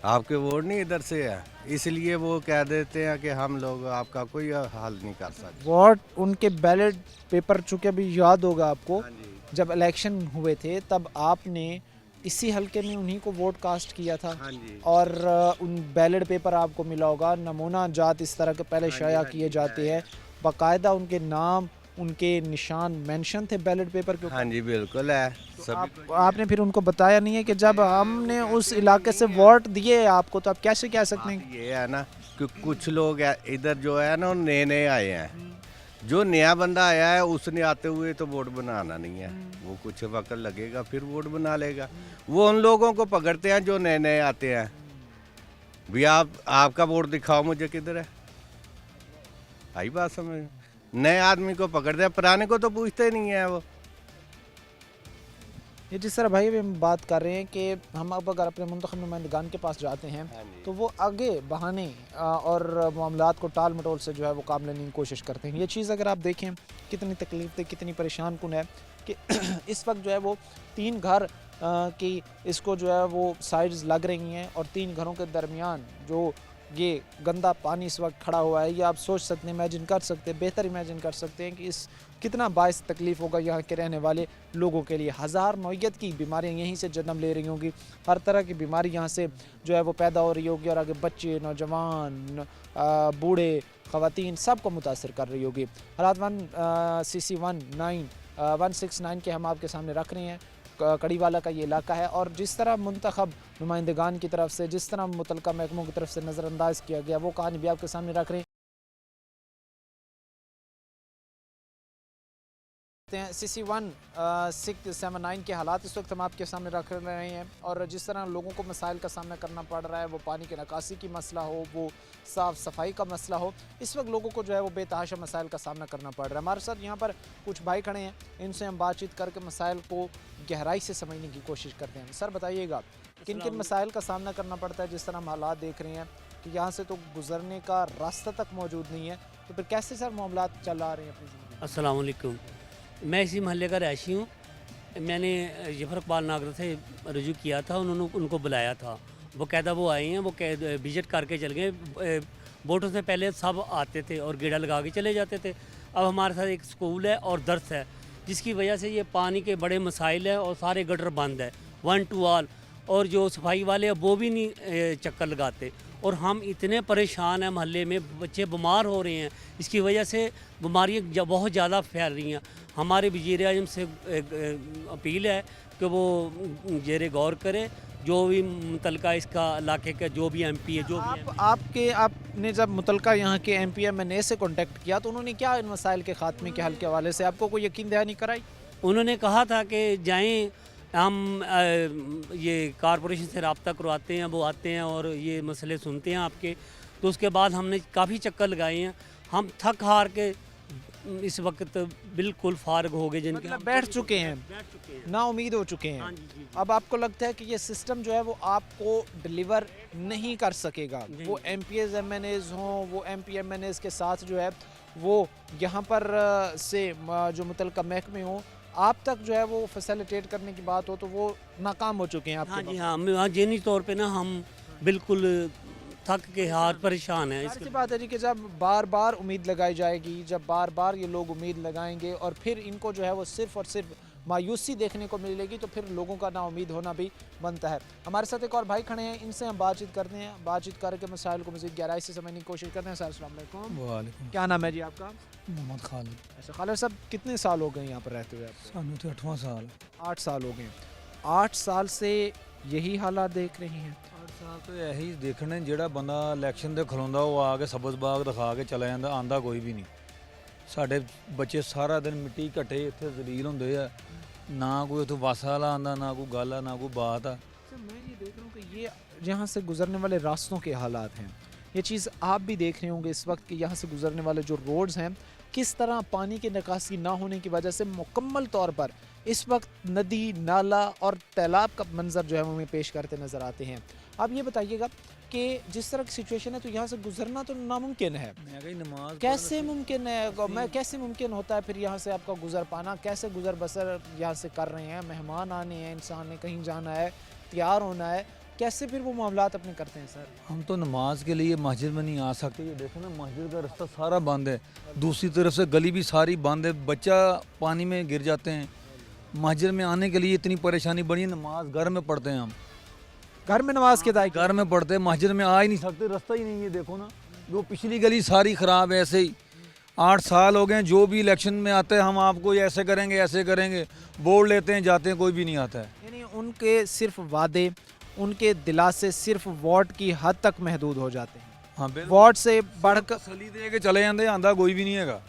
आपके वोट नहीं इधर से है, इसलिए वो कह देते हैं कि हम लोग आपका कोई हल नहीं कर सकते। वोट उनके बैलेट पेपर, चूँकि अभी याद होगा आपको जब इलेक्शन हुए थे तब आपने इसी हलके में उन्हीं को वोट कास्ट किया था। हाँ जी। और उन बैलेट पेपर आपको मिला होगा, नमूना जात इस तरह के पहले शाया किए जाते हैं, बाकायदा उनके नाम उनके निशान मेंशन थे बैलेट पेपर के ऊपर। हाँ जी बिल्कुल है। तो आपने फिर उनको बताया नहीं है कि जब हमने उस इलाके से वोट दिए आपको तो आप कैसे कह सकते हैं? ये है ना कि कुछ लोग इधर जो है ना नए नए आए हैं, जो नया बंदा आया है उसने आते हुए तो वोट बनाना नहीं है, वो कुछ वक्त लगेगा फिर वोट बना लेगा। वो उन लोगों को पकड़ते हैं जो नए नए आते हैं, भी आपका वोट दिखाओ मुझे किधर है, आई बात समझ। नए आदमी को पकड़ते हैं, पुराने को तो पूछते नहीं है वो। ये जिस तरह भाई हम बात कर रहे हैं कि हम अब अगर अपने मुंतखब नुमाइंदगान के पास जाते हैं तो वो आगे बहाने और मामलात को टाल मटोल से जो है वो काम लेने की कोशिश करते हैं। ये चीज़ अगर आप देखें कितनी तकलीफ दे, कितनी परेशान कुन है कि इस वक्त जो है वो 3 घर की इसको जो है वो साइड्स लग रही हैं और 3 घरों के दरमियान जो ये गंदा पानी इस वक्त खड़ा हुआ है, ये आप सोच सकते हैं, इमेजिन कर सकते हैं, बेहतर इमेजिन कर सकते हैं कि इस कितना बायस तकलीफ़ होगा यहाँ के रहने वाले लोगों के लिए। हज़ार नौयत की बीमारियाँ यहीं से जन्म ले रही होंगी, हर तरह की बीमारी यहाँ से जो है वो पैदा हो रही होगी और आगे बच्चे, नौजवान, बूढ़े, ख़वातीन सबको मुतासर कर रही होगी। हालात CC 169 के हम आपके सामने रख रहे हैं। कड़ी वाला का ये इलाका है और जिस तरह मुंतखब नुमाइंदेगान की तरफ से, जिस तरह मुतलका महकमों की तरफ से नज़रअंदाज किया गया, वो कहानी भी आपके सामने रख रहे हैं। CC 179 के हालात इस वक्त हम आपके सामने रख रहे हैं और जिस तरह लोगों को मसाइल का सामना करना पड़ रहा है, वो पानी के निकासी की मसला हो, वो साफ़ सफाई का मसला हो, इस वक्त लोगों को जो है वो बेतहाशा मसाइल का सामना करना पड़ रहा है। हमारे साथ यहाँ पर कुछ भाई खड़े हैं, इनसे हम बातचीत करके मसाइल को गहराई से समझने की कोशिश करते हैं। सर बताइएगा किन किन मसाइल का सामना करना पड़ता है? जिस तरह हम हालात देख रहे हैं कि यहाँ से तो गुजरने का रास्ता तक मौजूद नहीं है, तो फिर कैसे सर मामलात चला रहे हैं अपनी ज़िंदगी? अस्सलाम वालेकुम, मैं इसी महल्ले का रहायशी हूँ। मैंने जफर इकबाल नागर से रजू किया था, उन्होंने उनको बुलाया था, वो कहता वो आए हैं, वो विजिट करके चल गए। वोटों से पहले सब आते थे और गेड़ा लगा के चले जाते थे। अब हमारे साथ एक स्कूल है और दर्स है, जिसकी वजह से ये पानी के बड़े मसाइल है और सारे गटर बंद है 1 to all। और जो सफाई वाले हैं वो भी नहीं चक्कर लगाते। और हम इतने परेशान हैं, मोहल्ले में बच्चे बीमार हो रहे हैं, इसकी वजह से बीमारियाँ बहुत ज़्यादा फैल रही हैं। हमारे वज़ीर आज़म से अपील है कि वो ज़ेरे गौर करे, जो भी मुतलका इसका इलाके का जो भी MP है, जो भी आपने जब मुतलका यहाँ के MP MNA से कांटेक्ट किया तो उन्होंने क्या इन मसाइल के खात्मे के हल के हवाले से आपको कोई यकीन दहानी कराई? उन्होंने कहा था कि जाएं, हम ये कारपोरेशन से रब्ता करवाते हैं, वो आते हैं और ये मसले सुनते हैं आपके। तो उसके बाद हमने काफ़ी चक्कर लगाए हैं, हम थक हार के इस वक्त बिल्कुल फारग हो गए, जिनके मतलब बैठ चुके हैं, ना उम्मीद हो चुके हैं। अब आपको लगता है कि ये सिस्टम जो है वो आपको डिलीवर नहीं कर सकेगा? वो MPs MNAs हों, वो MP MNAs के साथ जो है वो यहाँ पर से जो मुतलका महकमे हों, आप तक जो है वो फैसिलिटेट करने की बात हो तो वो नाकाम हो चुके हैं आपके? हाँ जी, हाँ जेनी तौर पे ना हम बिल्कुल थक के हाथ परेशान हैं। इसकी बात है जी कि जब बार बार उम्मीद लगाई जाएगी, जब बार बार ये लोग उम्मीद लगाएंगे और फिर इनको जो है वो सिर्फ और सिर्फ मायूसी देखने को मिलेगी, तो फिर लोगों का ना उम्मीद होना भी बनता है। हमारे साथ एक और भाई खड़े हैं, इनसे हम बातचीत करते हैं, बातचीत करके मसाइल को मज़ीद गहराई से समझने की कोशिश करते हैं। सर अस्सलाम वालेकुम। वालेकुम। क्या नाम है जी आपका? मोहम्मद खालिद। अच्छा खालिद साहब, कितने साल हो गए यहाँ पर रहते हुए आपको? सानू तो 8वां साल। 8 साल हो गए। 8 साल से यही हालात देख रही हैं? 8 साल तो यही देखने, ਜਿਹੜਾ ਬੰਦਾ ਇਲੈਕਸ਼ਨ ਦੇ ਖਲੋਂਦਾ ਉਹ ਆ ਕੇ ਸਬਜ਼ ਬਾਗ ਦਿਖਾ ਕੇ ਚਲਾ ਜਾਂਦਾ, ਆਂਦਾ ਕੋਈ ਵੀ ਨਹੀਂ। ਸਾਡੇ ਬੱਚੇ ਸਾਰਾ ਦਿਨ ਮਿੱਟੀ ਘੱਟੇ ਇੱਥੇ ਜ਼ਲੀਲ ਹੁੰਦੇ ਆ, ਨਾ ਕੋਈ ਉੱਥੇ ਬੱਸ ਵਾਲਾ ਆਂਦਾ, ਨਾ ਕੋਈ ਗੱਲ ਆ, ਨਾ ਕੋਈ ਬਾਤ ਆ। मैं ये देख रहा हूँ कि ये यहाँ से गुजरने वाले रास्तों के हालात हैं, ये चीज़ आप भी देख रहे होंगे इस वक्त कि यहाँ से गुजरने वाले जो रोड्स हैं, किस तरह पानी की निकासी ना होने की वजह से मुकम्मल तौर पर इस वक्त नदी, नाला और तालाब का मंजर जो है वो हमें पेश करते नज़र आते हैं। आप ये बताइएगा कि जिस तरह की सिचुएशन है तो यहाँ से गुजरना तो नामुमकिन है, कैसे मुमकिन है? कैसे मुमकिन होता है फिर यहाँ से आपका गुजर पाना? कैसे गुजर बसर यहाँ से कर रहे हैं? मेहमान आने हैं, इंसान ने कहीं जाना है, तैयार होना है, कैसे फिर वो मामलात अपने करते हैं सर? हम तो नमाज के लिए मस्जिद में नहीं आ सकते। ये देखो ना, मस्जिद का रास्ता सारा बंद है, दूसरी तरफ से गली भी सारी बंद है, बच्चा पानी में गिर जाते हैं। मस्जिद में आने के लिए इतनी परेशानी बड़ी है, नमाज घर में पढ़ते हैं, हम घर में नमाज के दायरे घर में पढ़ते हैं, मस्जिद में आ ही नहीं सकते, रास्ता ही नहीं है। देखो ना, वो पिछली गली सारी ख़राब है। ऐसे ही 8 साल हो गए, जो भी इलेक्शन में आते हैं हम आपको ऐसे करेंगे, ऐसे करेंगे, बोर्ड लेते हैं, जाते हैं, कोई भी नहीं आता है। यानी उनके सिर्फ वादे, उनके दिलासे सिर्फ वोट की हद तक महदूद हो जाते हैं। हाँ, वोट से बढ़कर तसली दे के चले जाते, आंदा कोई भी नहीं है।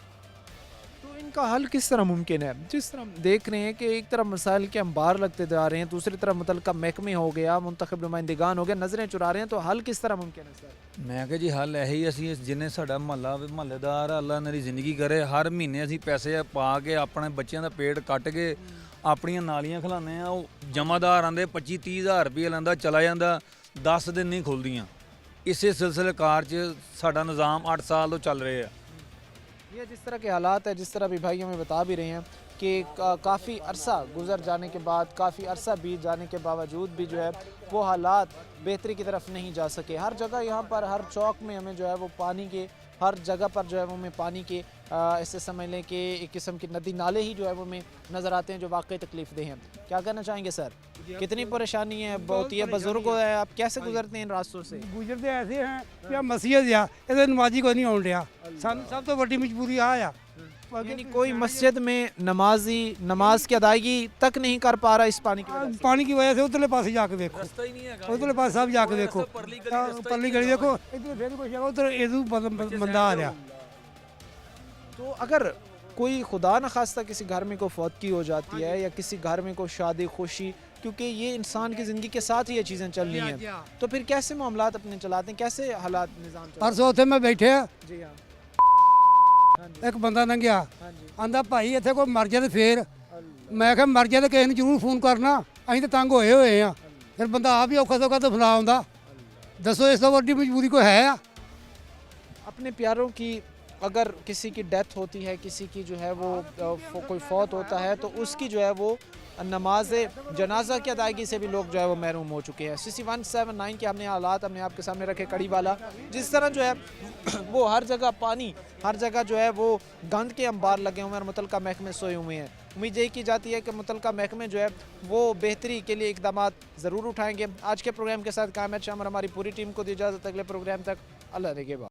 तो इनका हल किस तरह मुमकिन है? जिस तरह हम देख रहे हैं कि एक तरफ मसाइल के अंबार लगते जा रहे हैं, दूसरी तरफ मुतलका महकमे हो गया, मुंतखब नुमाइंदगान हो गया, नज़रें चुरा रहे हैं, तो हल किस तरह मुमकिन है सर? मैं कहा जी हल यही, ਅਸੀਂ ਜਿੰਨੇ ਸਾਡਾ ਮਹੱਲੇਦਾਰ ਅੱਲਾ ਇਹਨਾਂ ਦੀ ਜ਼ਿੰਦਗੀ ਕਰੇ, ਹਰ ਮਹੀਨੇ ਅਸੀਂ ਪੈਸੇ ਪਾ ਕੇ ਆਪਣੇ ਬੱਚਿਆਂ ਦਾ ਪੇਟ ਕੱਟ ਕੇ ਆਪਣੀਆਂ ਨਾਲੀਆਂ ਖਿਲਾਉਂਦੇ ਆ। ਉਹ ਜਮਾਦਾਰ ਆਂਦੇ 25-30 ਹਜ਼ਾਰ ਰੁਪਏ ਲੈਂਦਾ, ਚਲਾ ਜਾਂਦਾ, 10 ਦਿਨ ਨਹੀਂ ਖੁੱਲਦੀਆਂ। ਇਸੇ ਸਿਲਸਿਲੇ ਕਾਰ 'ਚ ਸਾਡਾ ਨਿਜ਼ਾਮ 8 ਸਾਲ ਤੋਂ ਚੱਲ ਰਿਹਾ ਹੈ। ये जिस तरह के हालात है, जिस तरह भी भाई हमें बता भी रहे हैं कि काफ़ी अरसा गुजर जाने के बाद, काफ़ी अरसा बीत जाने के बावजूद भी जो है वो हालात बेहतरी की तरफ नहीं जा सके। हर जगह यहाँ पर, हर चौक में हमें जो है वो पानी के, हर जगह पर जो है वो हमें पानी के ऐसे समझ लें कि एक किस्म की नदी नाले ही जो है वो हमें नज़र आते हैं, जो वाकई तकलीफ दे हैं। क्या कहना चाहेंगे सर? कितनी परेशानी है, होती है, बुजुर्ग है, आप कैसे गुजरते हैं इन रास्तों से? गुजरते ऐसे हैं कि मस्जिद आ ये नमाजी को नहीं आउन रहा, सानू सब तो बड़ी मजबूरी आ यानी कोई मस्जिद में नमाजी नमाज की अदायगी तक नहीं कर पा रहा इस पानी की वजह से? पानी की वजह से उधरले पास जाके देखो, उधरले पास सब जाके देखो, परली गली देखो, इधर फिर कुछ जगह उधर एदू बंदा आ रहा। तो अगर कोई खुदा न खास्ता किसी घर में कोई फौतगी हो जाती है या किसी घर में कोई शादी खुशी, क्योंकि ये इंसान की ज़िंदगी के साथ ही ये चीज़ें चल रही हैं, तो फिर कैसे मामलात अपने चलाते हैं, कैसे हालात निज़ाम चलाते हैं? परसों उत्थे मैं बैठे जी हाँ, एक बंदा लंघिया, आंदा भाई इत्थे कोई मर जाए फिर, मैं क्या मर जाए तो किसी ने जरूर फोन करना, असीं तो तंग होए हुए हैं। फिर बंदा आप ही औखा सौखा तो फला आंदा, दसो इस तो वड्डी मजबूरी कोई है? अपने प्यारों की अगर किसी की डेथ होती है, किसी की जो है वो कोई फौत होता है, तो उसकी जो है वो नमाज जनाजा की अदायगी से भी लोग जो है वो महरूम हो चुके हैं। CC 179 के हमने हालात हमने आपके सामने रखे कड़ी वाला, जिस तरह जो है वो हर जगह पानी, हर जगह जो है वो गंद के अंबार लगे हुए हैं और मुतलका महकमे सोए हुए हैं। उम्मीद यही की जाती है कि मुतलका महकमे जो है वो बेहतरी के लिए इकदाम ज़रूर उठाएंगे। आज के प्रोग्राम के साथ कायम शाम और हमारी पूरी टीम को दी इजाज़त, अगले प्रोग्राम तक अल्लाह निगहबान।